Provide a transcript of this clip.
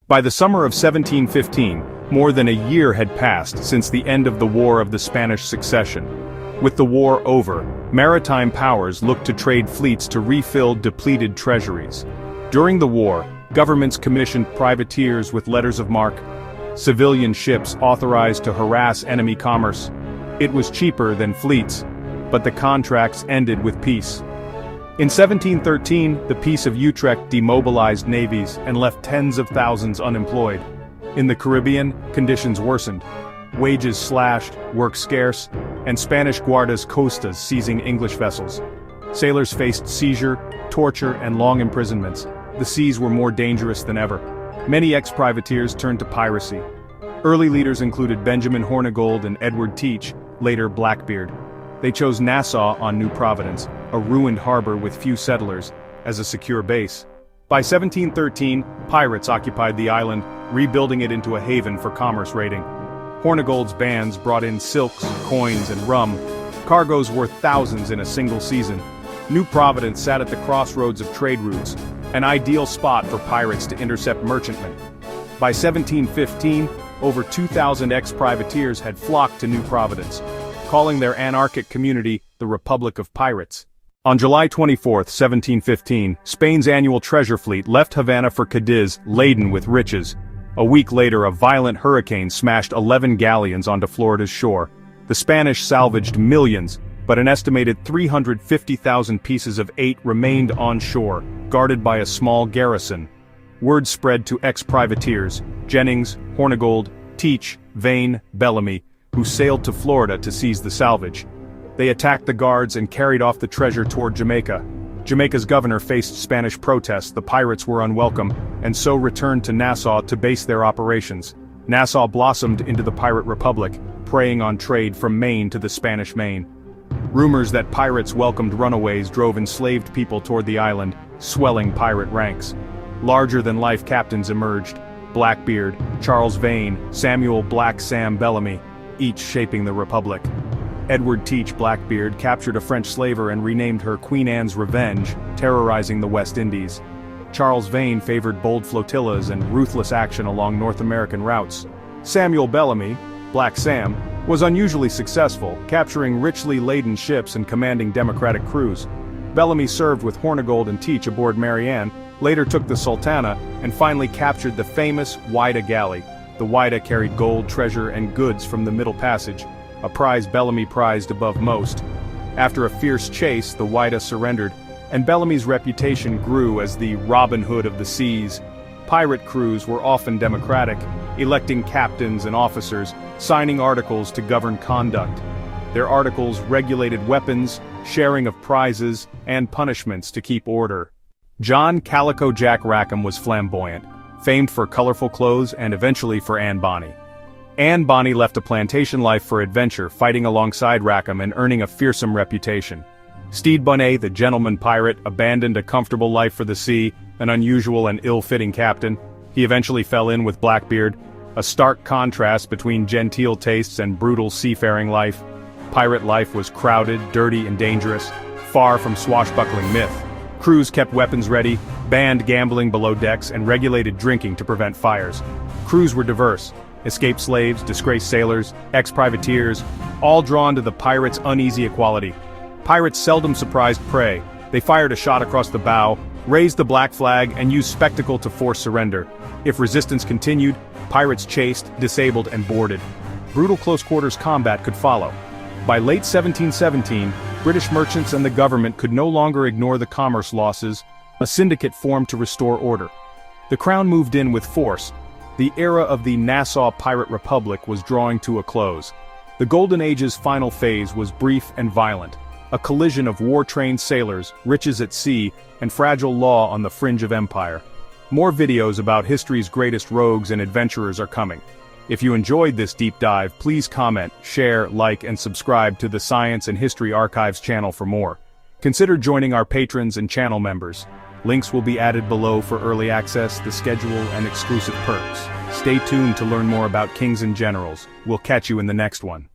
By the summer of 1715, more than a year had passed since the end of the War of the Spanish Succession. With the war over, maritime powers looked to trade fleets to refill depleted treasuries. During the war, governments commissioned privateers with letters of marque, civilian ships authorized to harass enemy commerce. It was cheaper than fleets, but the contracts ended with peace. In 1713, the Peace of Utrecht demobilized navies and left tens of thousands unemployed. In the Caribbean, conditions worsened. Wages slashed, work scarce, and Spanish guardas costas seizing English vessels. Sailors faced seizure, torture, and long imprisonments. The seas were more dangerous than ever. Many ex-privateers turned to piracy. Early leaders included Benjamin Hornigold and Edward Teach, later Blackbeard. They chose Nassau on New Providence, a ruined harbor with few settlers, as a secure base. By 1713, pirates occupied the island, rebuilding it into a haven for commerce raiding. Hornigold's bands brought in silks, coins, and rum, cargoes worth thousands in a single season. New Providence sat at the crossroads of trade routes, an ideal spot for pirates to intercept merchantmen. By 1715, over 2,000 ex-privateers had flocked to New Providence, calling their anarchic community the Republic of Pirates. On July 24, 1715, Spain's annual treasure fleet left Havana for Cadiz laden with riches. A week later, a violent hurricane smashed 11 galleons onto Florida's shore. The Spanish salvaged millions, but an estimated 350,000 pieces of eight remained on shore, guarded by a small garrison. Word spread to ex-privateers, Jennings, Hornigold, Teach, Vane, Bellamy, who sailed to Florida to seize the salvage. They attacked the guards and carried off the treasure toward Jamaica. Jamaica's governor faced Spanish protests, the pirates were unwelcome, and so returned to Nassau to base their operations. Nassau blossomed into the pirate republic, preying on trade from Maine to the Spanish Main. Rumors that pirates welcomed runaways drove enslaved people toward the island, swelling pirate ranks. Larger-than-life captains emerged: Blackbeard, Charles Vane, Samuel "Black Sam" Bellamy, each shaping the Republic. Edward Teach Blackbeard captured a French slaver and renamed her Queen Anne's Revenge, terrorizing the West Indies. Charles Vane favored bold flotillas and ruthless action along North American routes. Samuel Bellamy, Black Sam, was unusually successful, capturing richly laden ships and commanding democratic crews. Bellamy served with Hornigold and Teach aboard Mary Anne, later took the Sultana, and finally captured the famous Whydah galley. The Whydah carried gold, treasure, and goods from the Middle Passage, a prize Bellamy prized above most. After a fierce chase, the Whydah surrendered, and Bellamy's reputation grew as the Robin Hood of the seas. Pirate crews were often democratic, electing captains and officers, signing articles to govern conduct. Their articles regulated weapons, sharing of prizes, and punishments to keep order. John Calico Jack Rackham was flamboyant, famed for colorful clothes and eventually for Anne Bonny. Anne Bonny left a plantation life for adventure, fighting alongside Rackham and earning a fearsome reputation. Stede Bonnet, the gentleman pirate, abandoned a comfortable life for the sea, an unusual and ill-fitting captain. He eventually fell in with Blackbeard, a stark contrast between genteel tastes and brutal seafaring life. Pirate life was crowded, dirty, and dangerous, far from swashbuckling myth. Crews kept weapons ready, banned gambling below decks, and regulated drinking to prevent fires. Crews were diverse: escaped slaves, disgraced sailors, ex-privateers, all drawn to the pirates' uneasy equality. Pirates seldom surprised prey. They fired a shot across the bow, raised the black flag, and used spectacle to force surrender. If resistance continued, pirates chased, disabled, and boarded. Brutal close-quarters combat could follow. By late 1717, British merchants and the government could no longer ignore the commerce losses. A syndicate formed to restore order. The Crown moved in with force. The era of the Nassau Pirate Republic was drawing to a close. The Golden Age's final phase was brief and violent, a collision of war-trained sailors, riches at sea, and fragile law on the fringe of empire. More videos about history's greatest rogues and adventurers are coming. If you enjoyed this deep dive, please comment, share, like, and subscribe to the Science and History Archives channel for more. Consider joining our patrons and channel members. Links will be added below for early access, the schedule, and exclusive perks. Stay tuned to learn more about kings and generals. We'll catch you in the next one.